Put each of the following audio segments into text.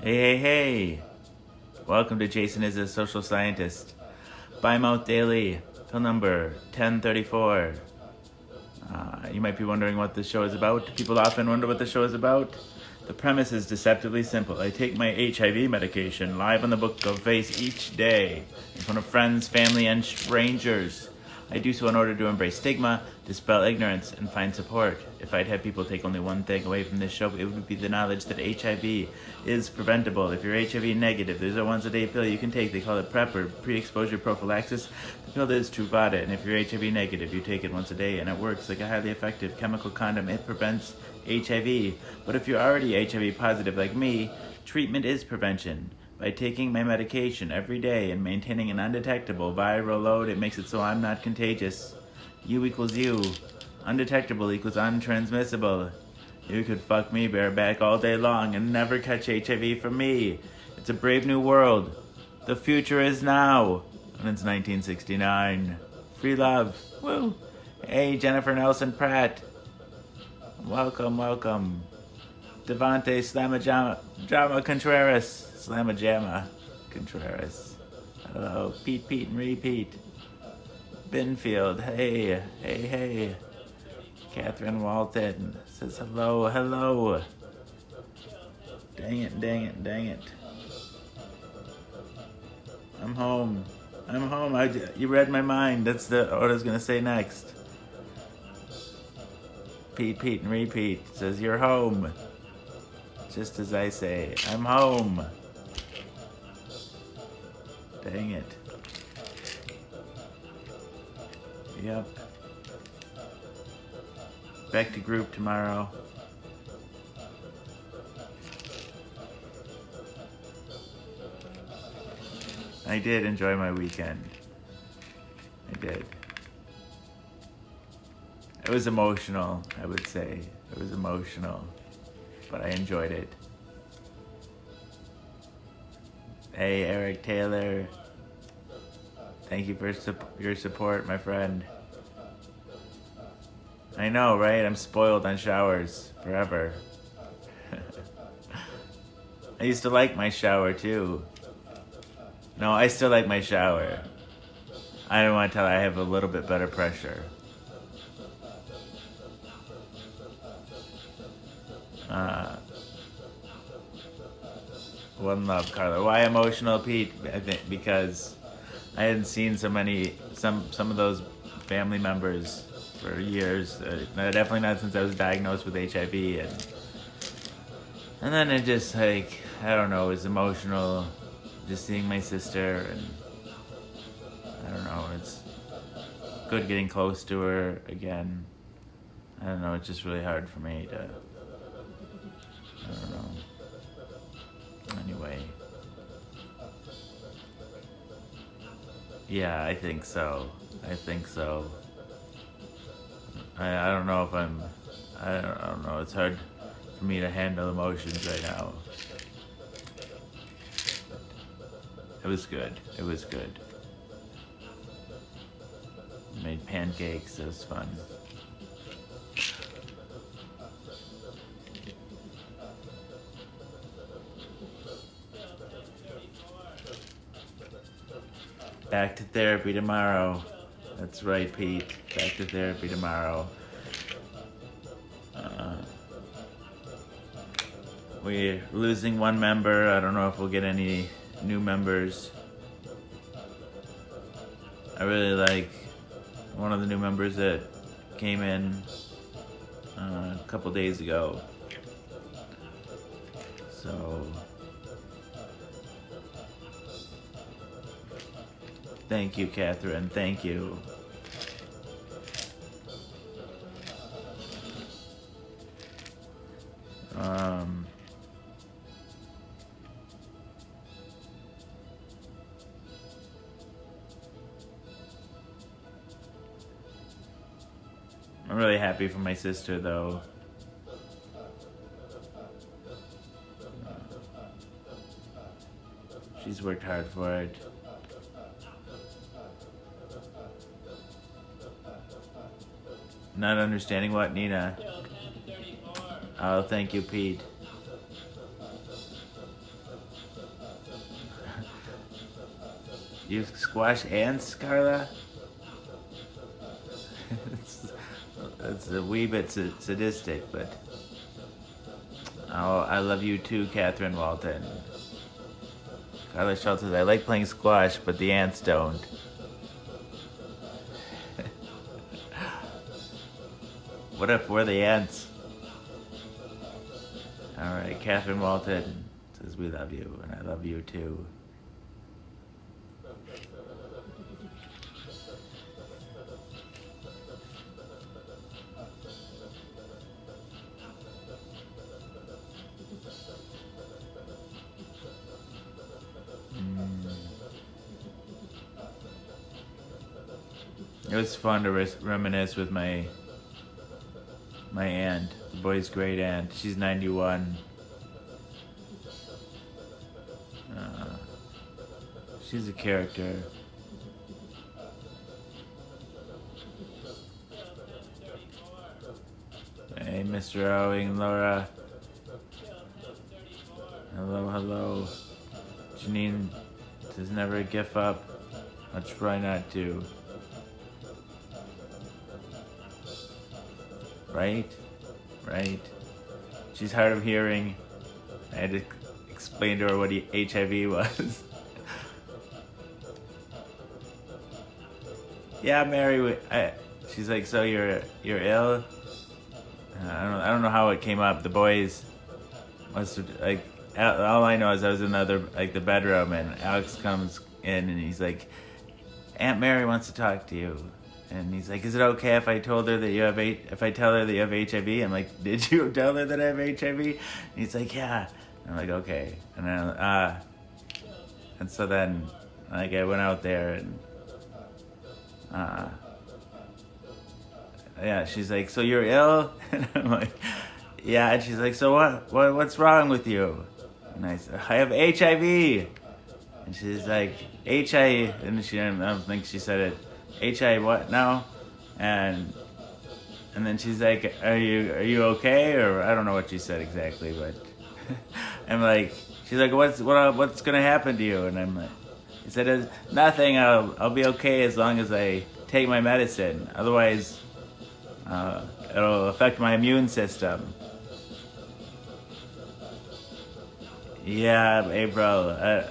Hey, hey, hey! Welcome to Jason is a Social Scientist. By Mouth Daily, pill number 1034. You might be wondering what this show is about. People often wonder what the show is about. The premise is deceptively simple. I take my HIV medication live on the Book of Face each day in front of friends, family, and strangers. I do so in order to embrace stigma, dispel ignorance, and find support. If I'd have people take only one thing away from this show, it would be the knowledge that HIV is preventable. If you're HIV negative, there's a once-a-day pill you can take. They call it PrEP, or pre-exposure prophylaxis. The pill is Truvada, and if you're HIV negative, you take it once a day, and it works like a highly effective chemical condom. It prevents HIV. But if you're already HIV positive like me, treatment is prevention. By taking my medication every day and maintaining an undetectable viral load, it makes it so I'm not contagious. U equals U. Undetectable equals untransmissible. You could fuck me bareback all day long and never catch HIV from me. It's a brave new world. The future is now. And it's 1969. Free love. Woo. Hey, Jennifer Nelson Pratt. Welcome, welcome. Devante Slamajama Contreras. Slamajama Contreras. Hello. Pete, and repeat. Binfield. Hey, hey, hey. Catherine Walton says hello, hello. Dang it. I'm home. You read my mind. That's what I was gonna say next. Pete, and repeat says you're home. Just as I say, I'm home. Dang it. Yep. Back to group tomorrow. I did enjoy my weekend. I did. It was emotional, I would say. It was emotional, but I enjoyed it. Hey, Eric Taylor. Thank you for your support, my friend. I know, right? I'm spoiled on showers forever. I used to like my shower, too. No, I still like my shower. I don't want to tell you, I have a little bit better pressure. One love, Carla. Why emotional, Pete? I think because I hadn't seen some of those family members for years. Definitely not since I was diagnosed with HIV, and then it just I don't know, it was emotional, just seeing my sister, and I don't know, it's good getting close to her again. I don't know, it's just really hard for me to, I don't know. Anyway. Yeah, I think so. I don't know if I don't know, it's hard for me to handle emotions right now. It was good. Made pancakes, it was fun. Back to therapy tomorrow. That's right, Pete. Back to therapy tomorrow. We're losing one member. I don't know if we'll get any new members. I really like one of the new members that came in a couple days ago. So thank you, Catherine. Thank you. I'm really happy for my sister, though. She's worked hard for it. Not understanding what, Nina? Oh, thank you, Pete. You squash ants, Carla? it's a wee bit sadistic, but... Oh, I love you too, Catherine Walton. Carla Schultz says, I like playing squash, but the ants don't. What if we're the ants? Alright, Catherine Walton says we love you, and I love you too. It was fun to reminisce with my aunt, the boy's great aunt. She's 91. She's a character. Hey, Mr. Owing, Laura. Hello, hello. Janine says never gif up. I'll try not to. Right? Right. She's hard of hearing. I had to explain to her what HIV was. Yeah, Mary. She's like, so you're ill? I don't know how it came up. The boys must have, like, all I know is I was in the bedroom, and Alex comes in and he's like, Aunt Mary wants to talk to you. And he's like, is it okay if I told her that if I tell her that you have HIV? I'm like, did you tell her that I have HIV? And he's like, yeah. And I'm like, okay. And then, and so then, like, I went out there and, yeah, she's like, so you're ill? And I'm like, yeah. And she's like, so what's wrong with you? And I said, I have HIV. And she's like, HIV, and I don't think she said it. HIV what now? And then she's like, are you okay? Or I don't know what she said exactly, but I'm like, she's like, what's gonna happen to you? And I'm like, he said, nothing. I'll be okay as long as I take my medicine. Otherwise, it'll affect my immune system. Yeah, April.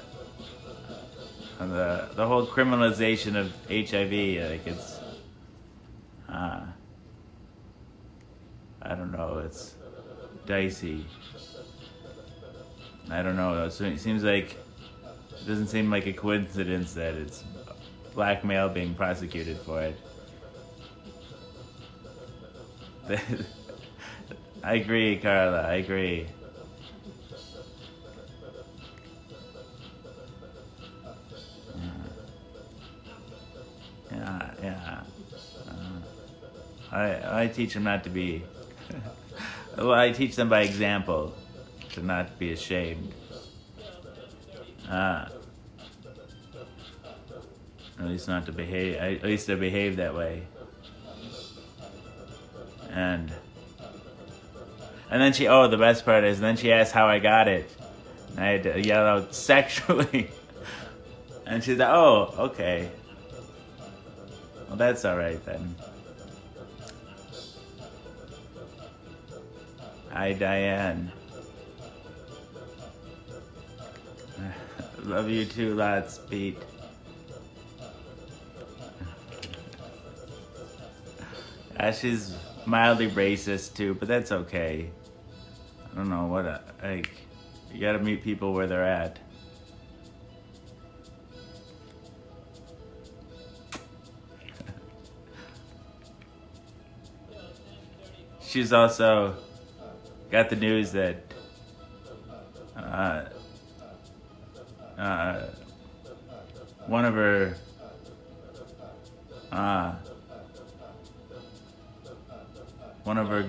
The whole criminalization of HIV, like it's, I don't know, it's dicey. I don't know. It seems like, it doesn't seem like a coincidence that it's black male being prosecuted for it. I agree, Carla, I agree. Yeah. I teach them not to be... well, I teach them by example to not be ashamed. At least not to behave... At least to behave that way. And then she... Oh, the best part is, then she asked how I got it. And I had to yell out, sexually. And she's like, oh, okay. Well, that's alright then. Hi, Diane. Love you too lots, Pete. She's mildly racist too, but that's okay. I don't know what, like, you gotta meet people where they're at. She's also got the news that one of her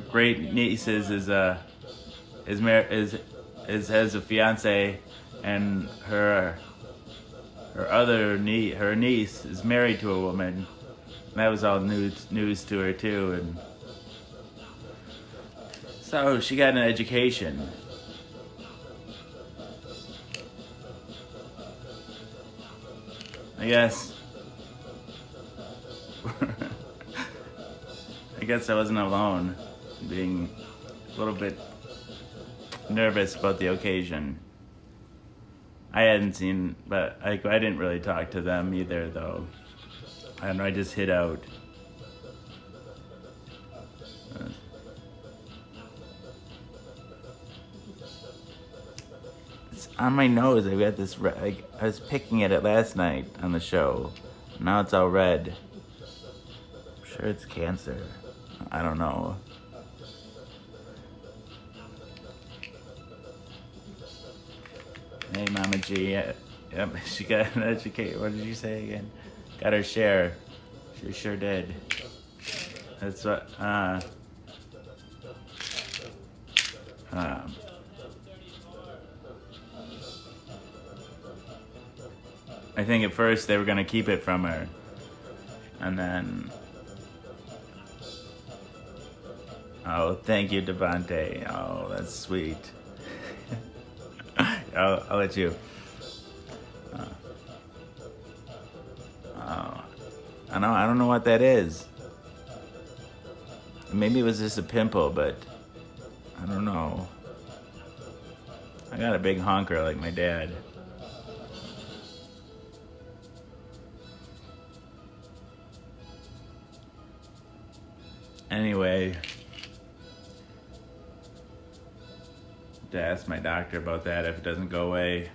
great nieces has a fiance, and her niece is married to a woman. And that was all news to her too, and so she got an education. I guess. I guess I wasn't alone, being a little bit nervous about the occasion. I hadn't seen, but I didn't really talk to them either, though. I don't know, I just hid out. It's on my nose. I've got this, I was picking at it last night on the show. Now it's all red. I'm sure it's cancer. I don't know. Hey, Mama G. Yep, she got an educate. What did you say again? Got her share. She sure did. That's what. I think at first they were gonna keep it from her, and then. Oh, thank you, Devante. Oh, that's sweet. I'll let you. I don't know what that is. Maybe it was just a pimple, but I don't know. I got a big honker like my dad. Anyway, to ask my doctor about that if it doesn't go away.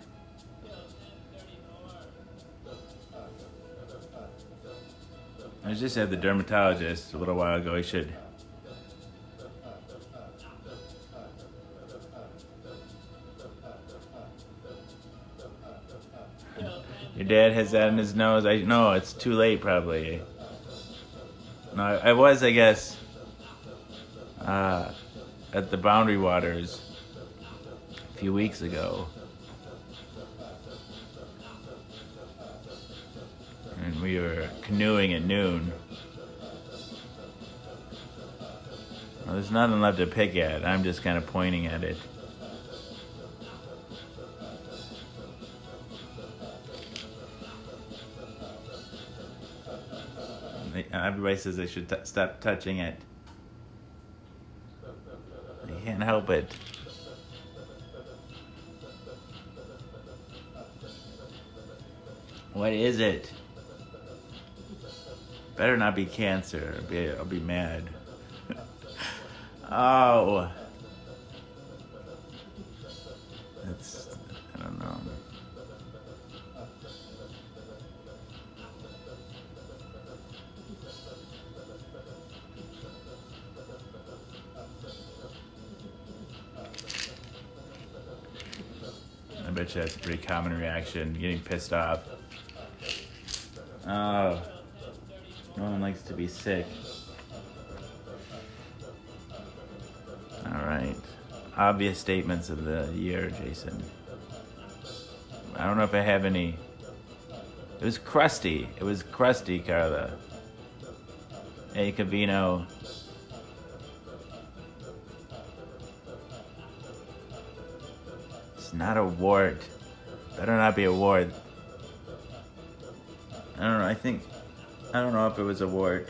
I was just at the dermatologist a little while ago. He should. Your dad has that in his nose? I know it's too late probably. No, I was, I guess, at the Boundary Waters a few weeks ago. And we were canoeing at noon. Well, there's nothing left to pick at. I'm just kind of pointing at it. Everybody says I should stop touching it. I can't help it. What is it? Better not be cancer. I'll be mad. Oh. I don't know. I bet you that's a pretty common reaction, getting pissed off. Oh. No one likes to be sick. Alright. Obvious statements of the year, Jason. I don't know if I have any. It was crusty. It was crusty, Carla. Hey, Cavino. It's not a wart. Better not be a wart. I don't know, I don't know if it was a wart.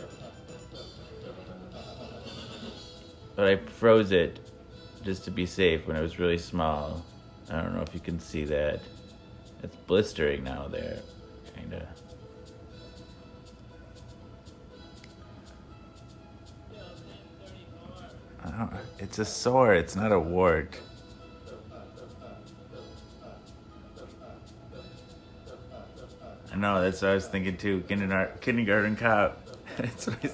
But I froze it just to be safe when it was really small. I don't know if you can see that. It's blistering now there, kinda. It's a sore, it's not a wart. I know, that's what I was thinking too. Kindergarten cop. That's what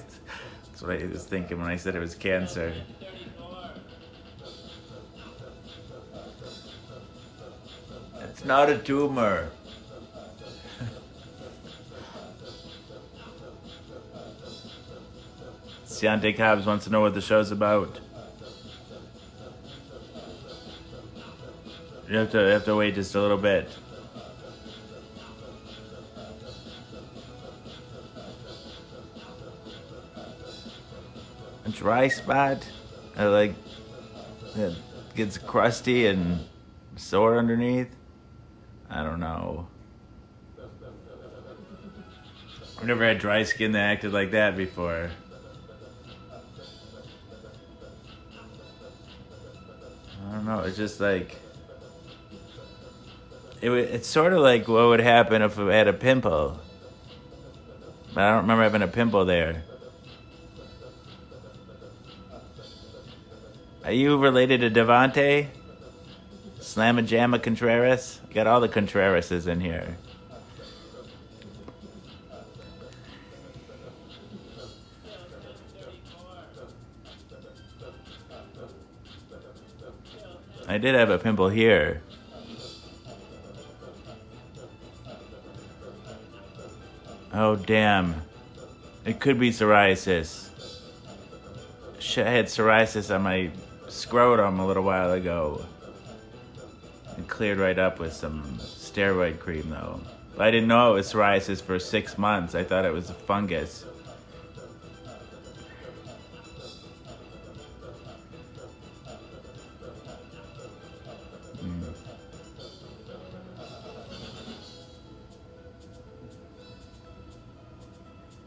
I was thinking when I said it was cancer. It's not a tumor. Ciante Cobbs wants to know what the show's about. You have to wait just a little bit. A dry spot, like it gets crusty and sore underneath. I don't know. I've never had dry skin that acted like that before. I don't know, it's just like... It's sort of like what would happen if I had a pimple. But I don't remember having a pimple there. Are you related to Devante? Slamma-Jamma Contreras? Got all the Contrerases in here. I did have a pimple here. Oh, damn. It could be psoriasis. Shit, I had psoriasis on my scrotum a little while ago. It cleared right up with some steroid cream, though. But I didn't know it was psoriasis for 6 months. I thought it was a fungus.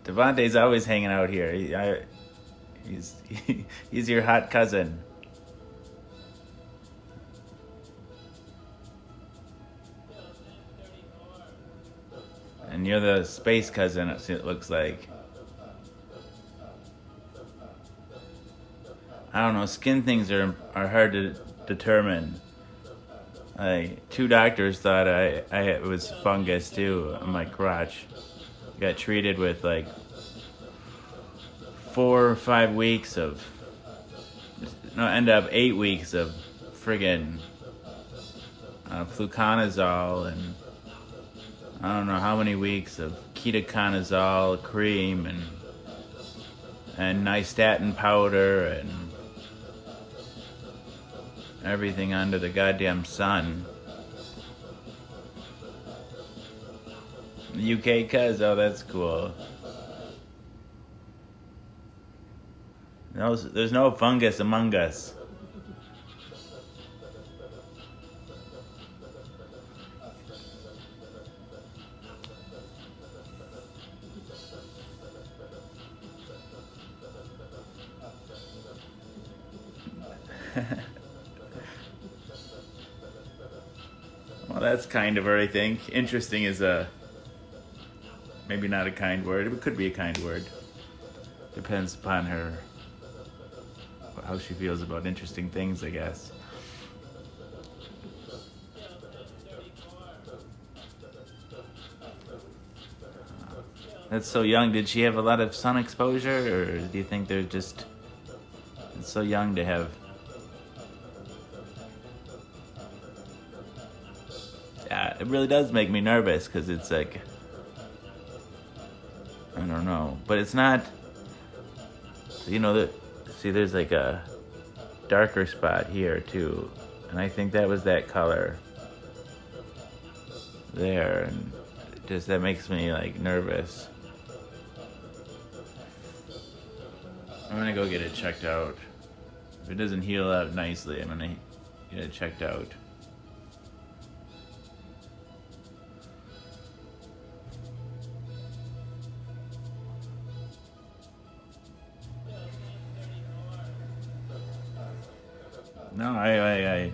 Devante's always hanging out here. He's your hot cousin. And you're the space cousin, it looks like. I don't know, skin things are hard to determine. 2 doctors thought it was fungus too on my crotch. Got treated with like 4 or 5 weeks of, no, end up 8 weeks of friggin' fluconazole and I don't know how many weeks of ketoconazole cream and nystatin powder and everything under the goddamn sun. UK cuz, oh, that's cool. No, there's no fungus among us. Well, that's kind of her, I think. Interesting is maybe not a kind word. It could be a kind word. Depends upon her, how she feels about interesting things, I guess. That's so young. Did she have a lot of sun exposure, or do you think they're just... It's so young to have... Yeah, it really does make me nervous, because it's like... I don't know. But it's not... You know, see, there's like a darker spot here, too. And I think that was that color there. And just that makes me, like, nervous. I'm gonna go get it checked out. If it doesn't heal out nicely, I'm gonna get it checked out. No, I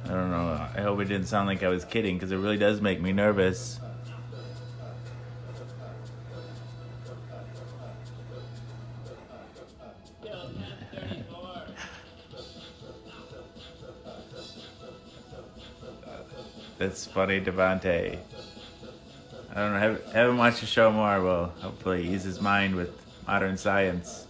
don't know. I hope it didn't sound like I was kidding, because it really does make me nervous. That's funny, Devante. I don't know. Haven't watched the show more. Well, hopefully ease his mind with modern science.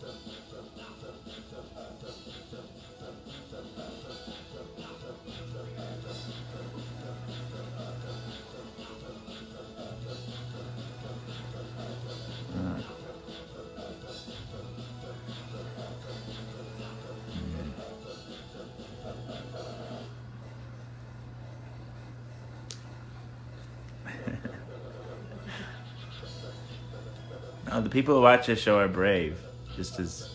No, the people who watch this show are brave. Just as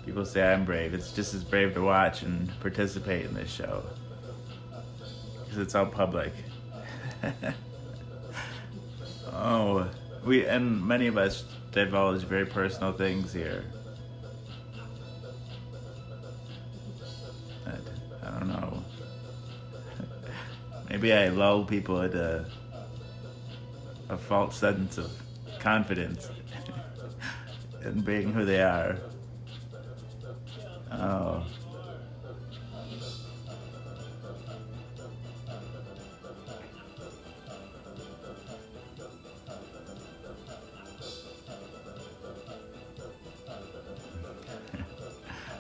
people say I'm brave, it's just as brave to watch and participate in this show. Because it's all public. Oh, and many of us divulge very personal things here. I don't know. Maybe I lull people into a false sense of confidence in being who they are. Oh.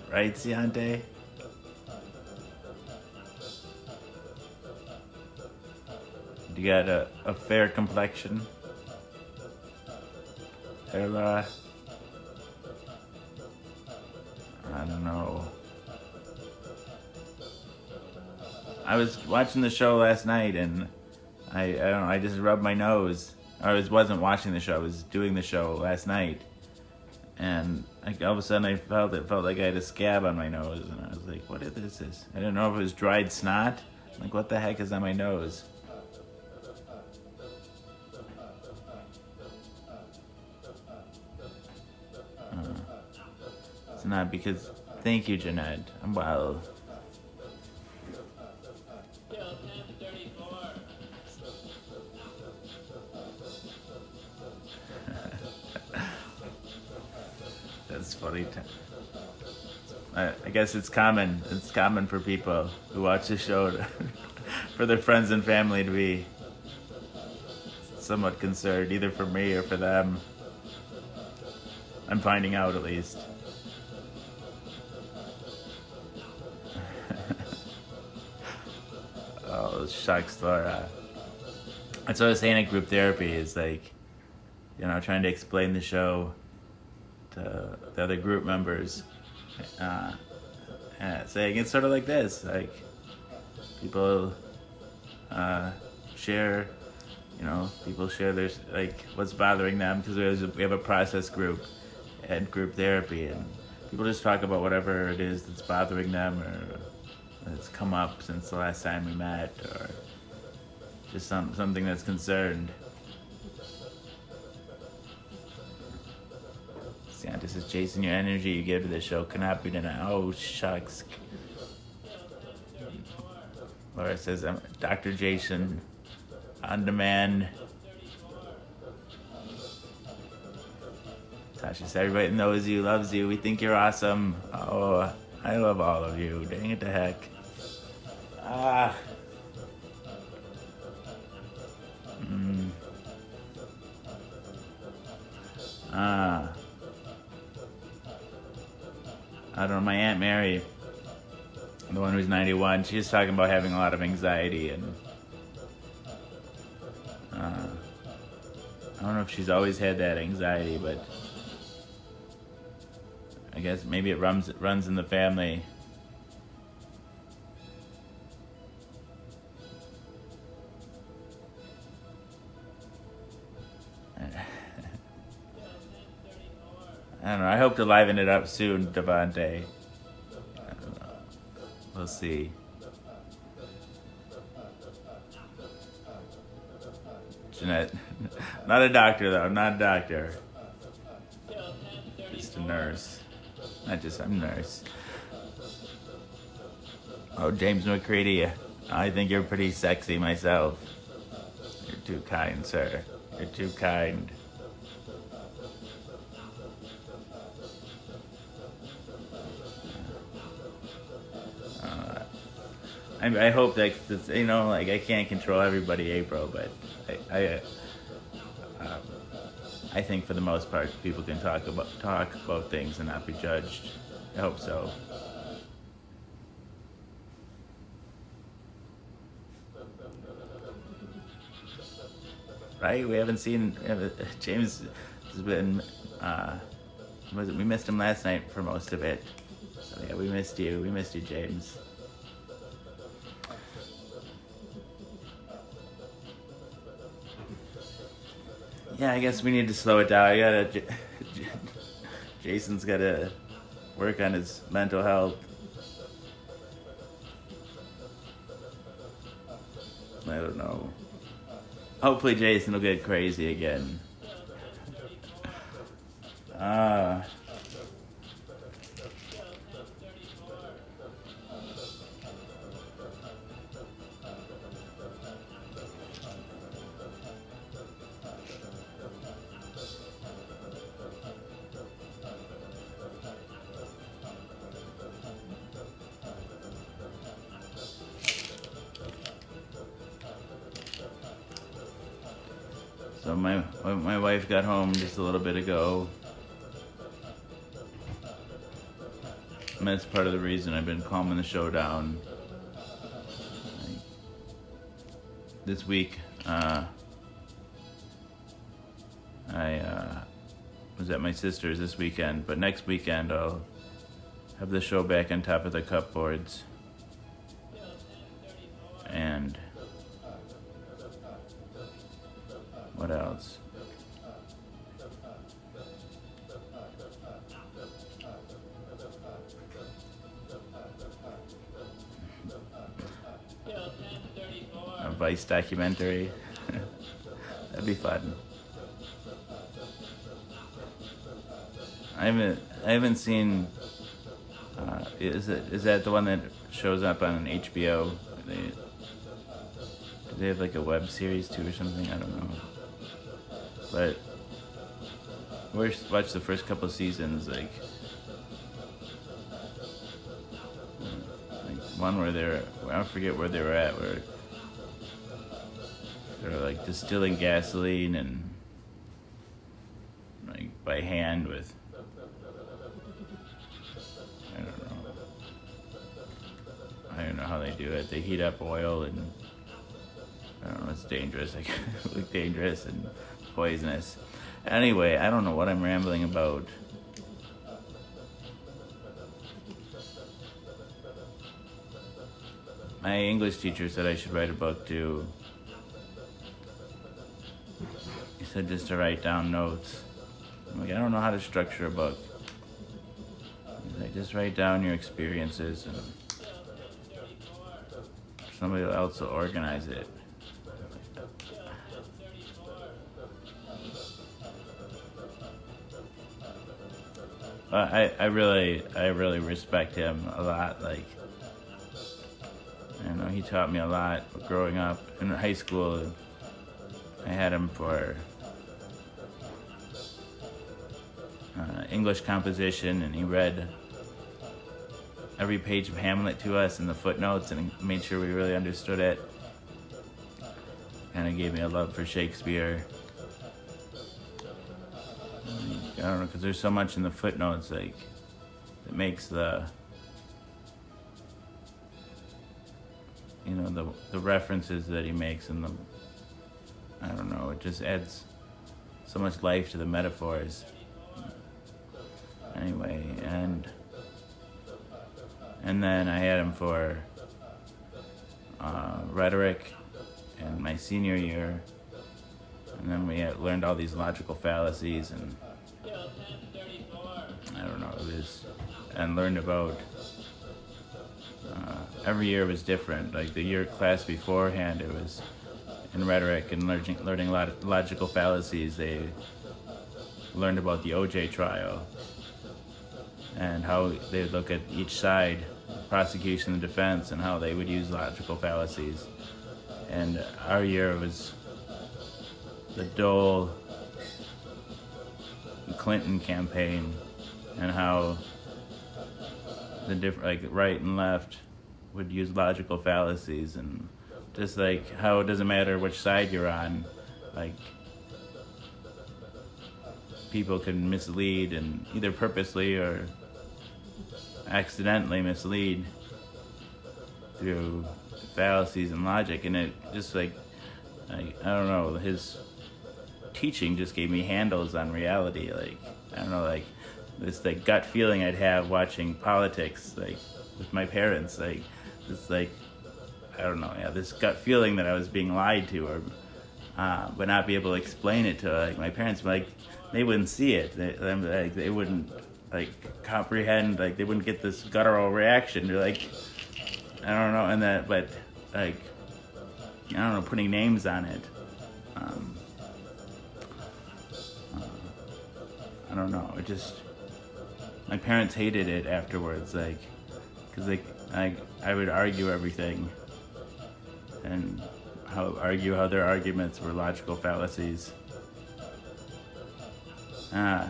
Right, Ciante? You got a fair complexion? Ella? I don't know. I was watching the show last night and I don't know, I just rubbed my nose. Wasn't watching the show, I was doing the show last night. And all of a sudden it felt like I had a scab on my nose, and I was like, what is this? I didn't know if it was dried snot. Like, what the heck is on my nose? It's not because... Thank you, Jeanette. I'm well. That's funny. I guess it's common. It's common for people who watch the show for their friends and family to be somewhat concerned, either for me or for them. I'm finding out, at least. Oh, shucks, Laura. That's what I was saying at group therapy, is like, trying to explain the show to the other group members. Saying it's sort of like this, like, people share, people share their, like, what's bothering them, because we have a process group and group therapy, and people just talk about whatever it is that's bothering them, or that's come up since the last time we met, or just something that's concerned. This is Jason. Your energy you give to the show cannot be denied. Oh, shucks. Laura says, I'm Dr. Jason, on demand. Tasha says, everybody knows you, loves you. We think you're awesome. Oh, I love all of you. Dang it to heck. I don't know, my Aunt Mary, the one who's 91, she's talking about having a lot of anxiety, and I don't know if she's always had that anxiety, but I guess maybe it runs in the family. I don't know. I hope to liven it up soon, Devante. I don't know. We'll see. Jeanette. Not a doctor, though. I'm not a doctor. Just a nurse. I'm a nurse. Oh, James McCready. I think you're pretty sexy myself. You're too kind, sir. You're too kind. I hope that, like, I can't control everybody, April, but I think for the most part people can talk about things and not be judged. I hope so. Right? We haven't seen James has been. We missed him last night for most of it. So yeah, we missed you. We missed you, James. Yeah, I guess we need to slow it down. Jason's gotta work on his mental health. I don't know. Hopefully Jason will get crazy again. Uh, so my wife got home just a little bit ago. And that's part of the reason I've been calming the show down. This week, I was at my sister's this weekend, but next weekend I'll have the show back on top of the cupboards. And what else? A Vice documentary. That'd be fun. I haven't seen. Is that the one that shows up on HBO? Do they have like a web series too or something? I don't know. But we watched the first couple seasons, like one where I forget where they were at, where they're like distilling gasoline and like by hand with, I don't know how they do it. They heat up oil and I don't know, it's dangerous. Like look dangerous and poisonous. Anyway, I don't know what I'm rambling about. My English teacher said I should write a book too. He said just to write down notes. I'm like, I don't know how to structure a book. He's like, just write down your experiences and somebody else will organize it. I really respect him a lot. Like, I know he taught me a lot growing up in high school. I had him for English composition, and he read every page of Hamlet to us in the footnotes and made sure we really understood it. Kind of gave me a love for Shakespeare. I don't know, because there's so much in the footnotes, like, it makes the references that he makes and I don't know, it just adds so much life to the metaphors. Anyway, and then I had him for rhetoric in my senior year, and then we learned all these logical fallacies and I don't know, and learned about every year was different. Like the year class beforehand, it was in rhetoric and learning a lot of logical fallacies. They learned about the OJ trial and how they would look at each side, prosecution and defense, and how they would use logical fallacies. And our year was the Dole Clinton campaign and how the like right and left would use logical fallacies, and just like how it doesn't matter which side you're on, like people can mislead and either purposely or accidentally mislead through fallacies and logic. And it just like I don't know, his teaching just gave me handles on reality. Like I don't know, like this like gut feeling I'd have watching politics, like with my parents, like this like I don't know, yeah, this gut feeling that I was being lied to, or but not be able to explain it to like my parents. Like they wouldn't see it, they wouldn't like comprehend, like they wouldn't get this guttural reaction. They're like, I don't know, and that, but like I don't know, putting names on it. Um, I don't know. It just, my parents hated it afterwards, like, because I would argue everything and argue how their arguments were logical fallacies. I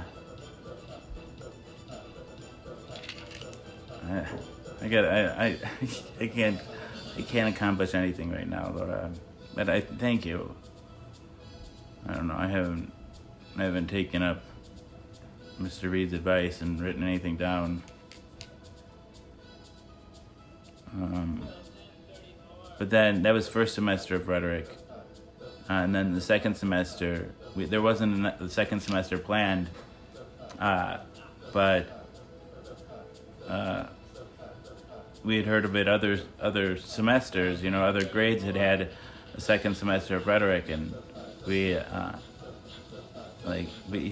I can't accomplish anything right now, Laura. But I thank you. I don't know. I haven't taken up Mr. Reed's advice and written anything down. But then that was first semester of rhetoric, and then the second semester there wasn't the second semester planned, but we had heard of it other semesters. Other grades had a second semester of rhetoric, and he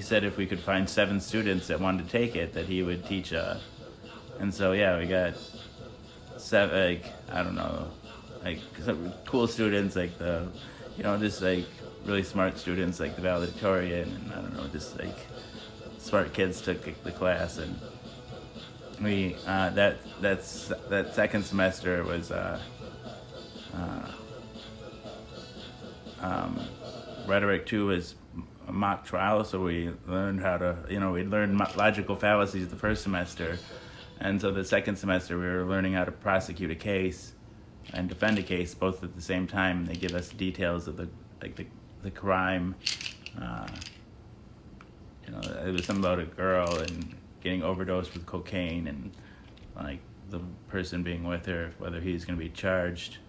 said if we could find 7 students that wanted to take it, that he would teach. And so yeah, we got 7. I don't know, some cool students, just really smart students, like the valedictorian, and I don't know, just smart kids took the class, and we that second semester was rhetoric 2 was a mock trial, so we learned how to, we learned logical fallacies the first semester, and so the second semester we were learning how to prosecute a case and defend a case both at the same time. They give us details of the crime. It was something about a girl and getting overdosed with cocaine, and the person being with her, whether he's going to be charged.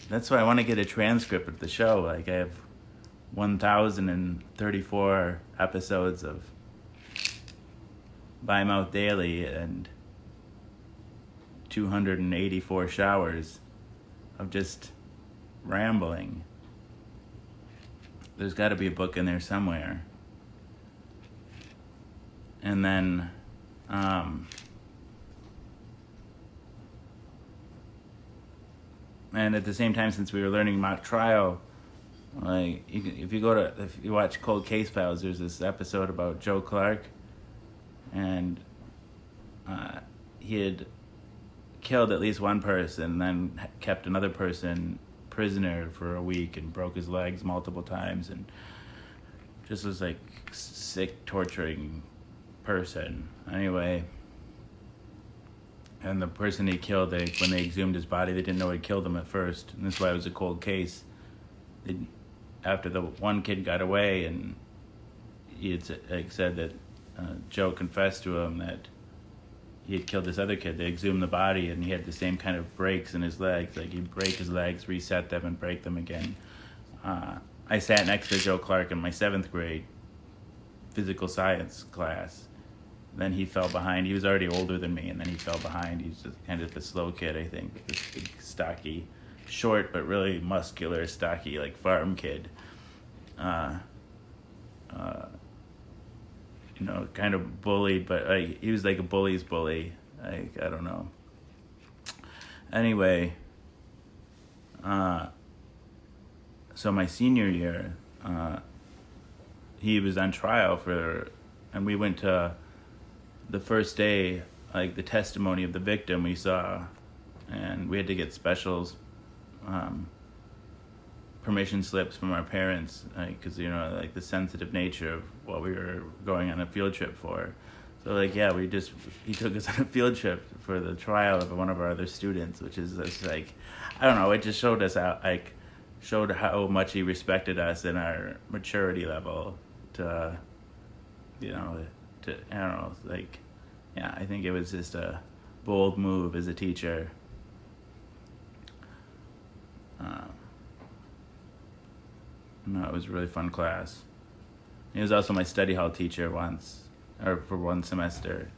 That's why I want to get a transcript of the show. I have 1,034 episodes of By Mouth Daily and 284 showers of just rambling. There's got to be a book in there somewhere. And then and at the same time, since we were learning mock trial, if you watch Cold Case Files, there's this episode about Joe Clark, and he had killed at least one person, and then kept another person prisoner for a week and broke his legs multiple times, and just was sick, torturing person. Anyway, and the person he killed, when they exhumed his body, they didn't know he killed him at first, and that's why it was a cold case. After the one kid got away, and he had said that Joe confessed to him that he had killed this other kid. They exhumed the body, and he had the same kind of breaks in his legs. He'd break his legs, reset them, and break them again. I sat next to Joe Clark in my 7th grade physical science class. Then he fell behind. He was already older than me, and then he fell behind. He's just kind of the slow kid, I think. This big, stocky, short, but really muscular, stocky, farm kid. Kind of bullied, but he was like a bully's bully. I don't know. Anyway, so my senior year, he was on trial and we went to the first day, the testimony of the victim we saw, and we had to get specials, permission slips from our parents, because the sensitive nature of what we were going on a field trip for. So he took us on a field trip for the trial of one of our other students, which is just I don't know, it just showed us showed how much he respected us and our maturity level to I don't know, I think it was just a bold move as a teacher. No, it was a really fun class. He was also my study hall teacher for one semester.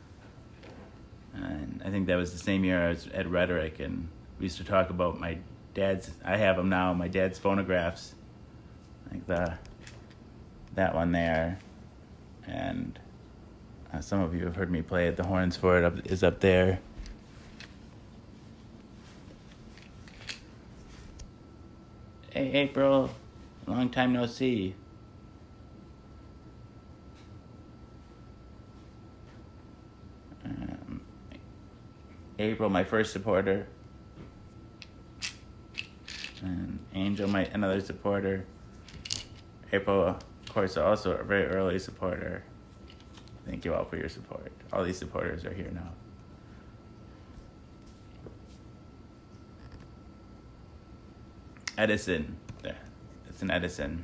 And I think that was the same year I was at rhetoric, and we used to talk about I have them now, my dad's phonographs, that one there. And some of you have heard me play it. The horns for it is up there. Hey, April. Long time no see. April, my first supporter. And Angel, another supporter. April, of course, also a very early supporter. Thank you all for your support. All these supporters are here now. Edison. It's an Edison.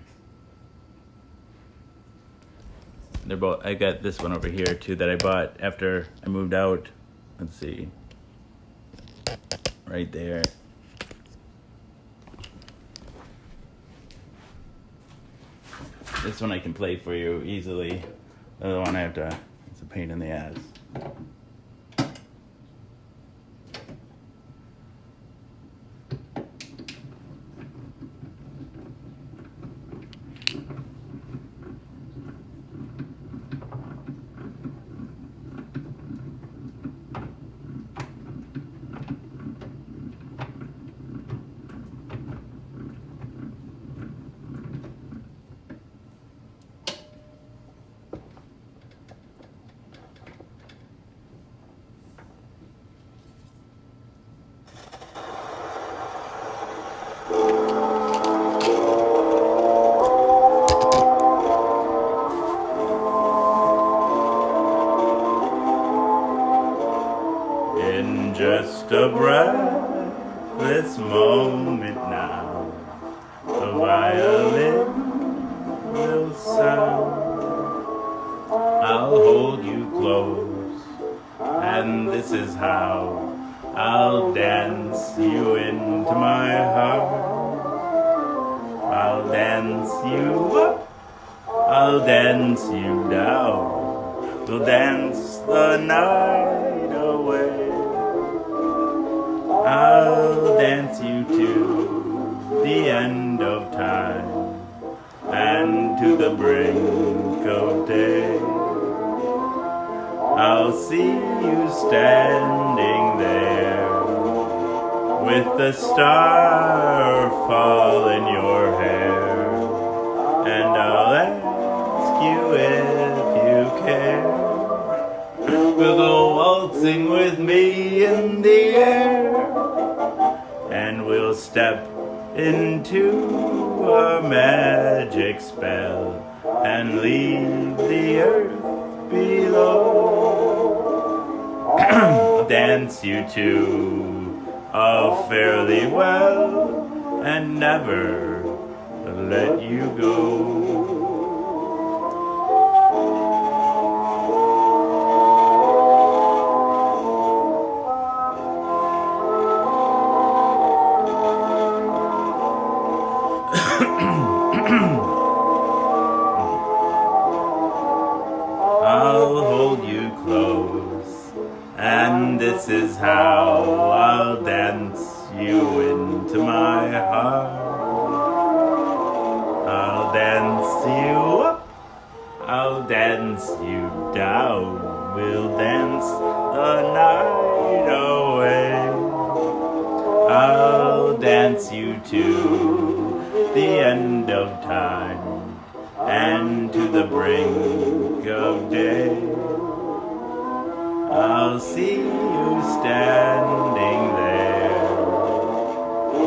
They're both. I got this one over here too that I bought after I moved out. Let's see. Right there. This one I can play for you easily. The other one I have to. It's a pain in the ass. Just a breathless moment now, the violin will sound. I'll hold you close, and this is how I'll dance you into my heart. I'll dance you up, I'll dance you down, we'll dance the night away. I'll dance you to the end of time and to the brink of day. I'll see you standing there with the star fall in your hair, and I'll ask you if you care. We'll go waltzing with me in the air, and we'll step into a magic spell and leave the earth below. I'll dance you to a fairly well and never let you go. I'll hold you close, and this is how I'll dance you into my heart. I'll dance you up, I'll dance you down, we'll dance the night away. I'll dance you to the end of time and to the brink of day. I'll see you standing there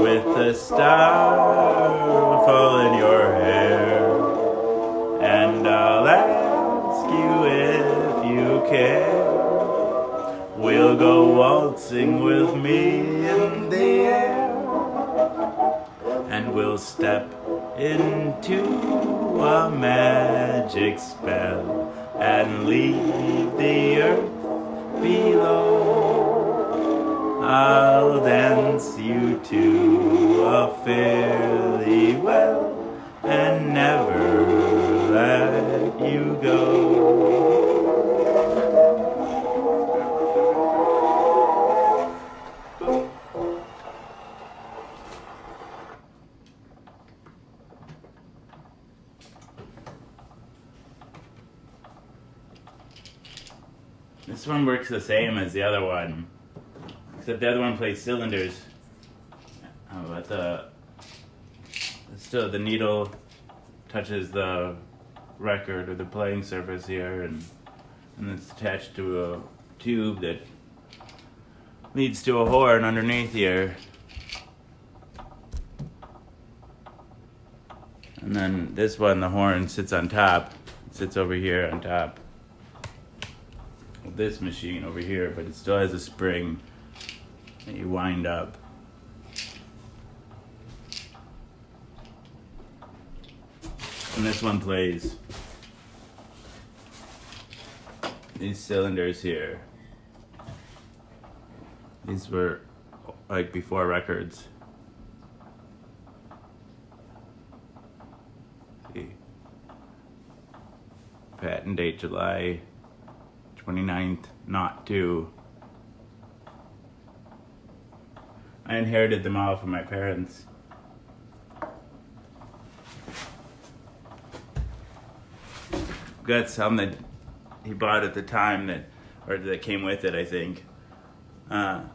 with the star fall in your hair, and I'll ask you if you care. We'll go waltzing with me in the air, and we'll step into a magic spell and leave the earth below. I'll dance you to a fairly well and never let you go. This one works the same as the other one, except the other one plays cylinders. Oh, Still, the needle touches the record or the playing surface here, and it's attached to a tube that leads to a horn underneath here. And then this one, the horn sits on top. It sits over here on top of this machine over here, but it still has a spring that you wind up. And this one plays these cylinders here. These were like before records. See. Patent date July 29th, not 2. I inherited them all from my parents. Got some that he bought at the time that came with it, I think. That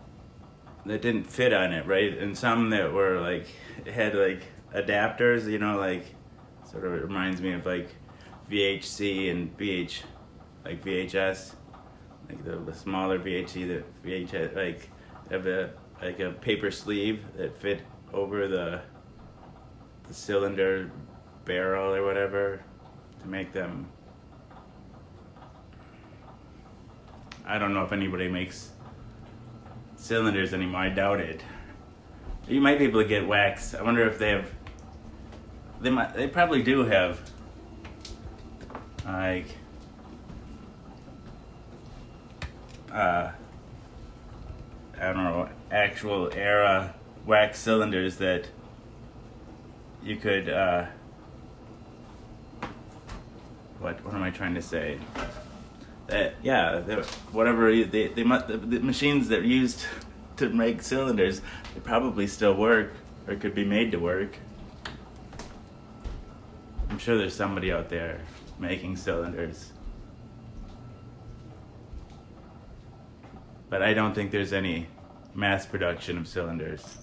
didn't fit on it, right? And some that were like had like adapters, you know, like sort of reminds me of like VHC and VHS, like the smaller VHC that VHS like have a paper sleeve that fit over the cylinder barrel or whatever to make them. I don't know if anybody makes cylinders anymore. I doubt it. You might be able to get wax. I wonder if they have. They probably do have. Like. I don't know, actual era wax cylinders that you could. What am I trying to say? Whatever the machines that are used to make cylinders, they probably still work or could be made to work. I'm sure there's somebody out there making cylinders, but I don't think there's any mass production of cylinders.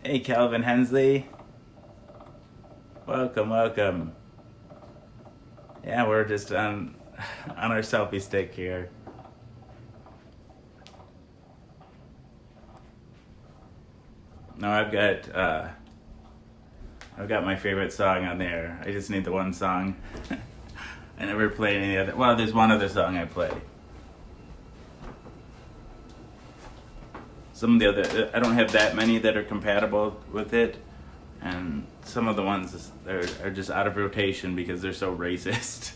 Hey, Calvin Hensley, welcome. Yeah, we're just on our selfie stick here. No, I've got my favorite song on there. I just need the one song. I never play any other. Well, there's one other song I play. Some of the other, I don't have that many that are compatible with it, and some of the ones are just out of rotation because they're so racist.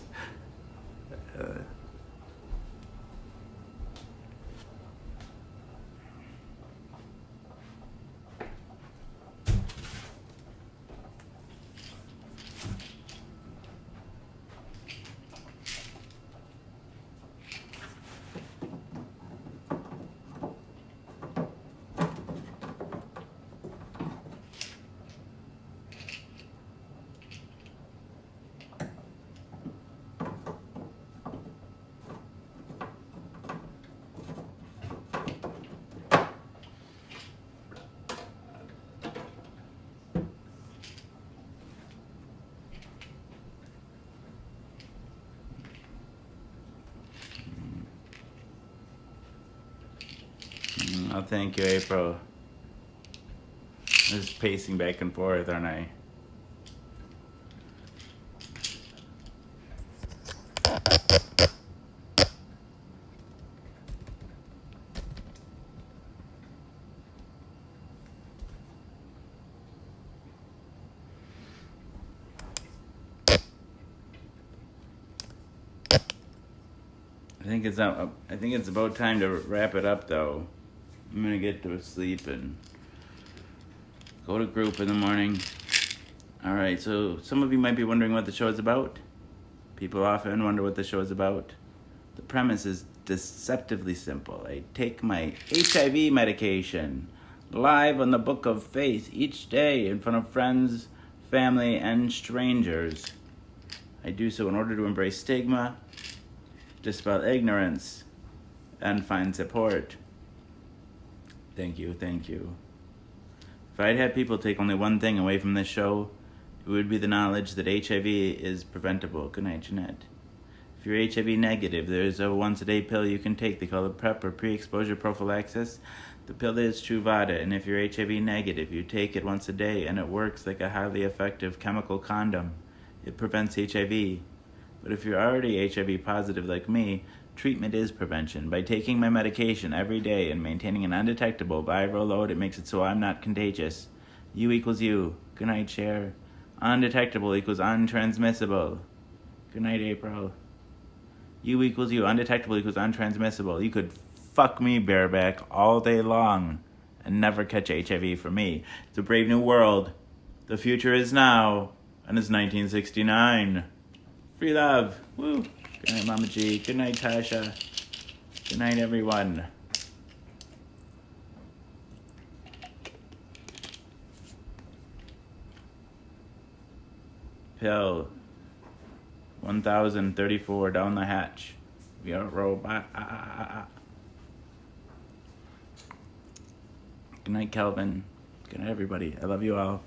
Oh, thank you, April. I'm just pacing back and forth, aren't I? I think it's about time to wrap it up, though. I'm gonna get to sleep and go to group in the morning. All right, so some of you might be wondering what the show is about. People often wonder what the show is about. The premise is deceptively simple. I take my HIV medication live on the Book of Faith each day in front of friends, family, and strangers. I do so in order to embrace stigma, dispel ignorance, and find support. Thank you. If I'd had people take only one thing away from this show, it would be the knowledge that HIV is preventable. Good night, Jeanette. If you're HIV negative, there's a once-a-day pill you can take. They call it PrEP, or pre-exposure prophylaxis. The pill is Truvada, and if you're HIV negative, you take it once a day, and it works like a highly effective chemical condom. It prevents HIV. But if you're already HIV positive like me, treatment is prevention. By taking my medication every day and maintaining an undetectable viral load, it makes it so I'm not contagious. U equals U. Good night, Cher. Undetectable equals untransmissible. Good night, April. U equals U. Undetectable equals untransmissible. You could fuck me bareback all day long and never catch HIV from me. It's a brave new world. The future is now, and it's 1969. Free love. Woo. Good night, Mama G. Good night, Tasha. Good night, everyone. Pill 1034 down the hatch. We are robot. Good night, Kelvin. Good night, everybody. I love you all.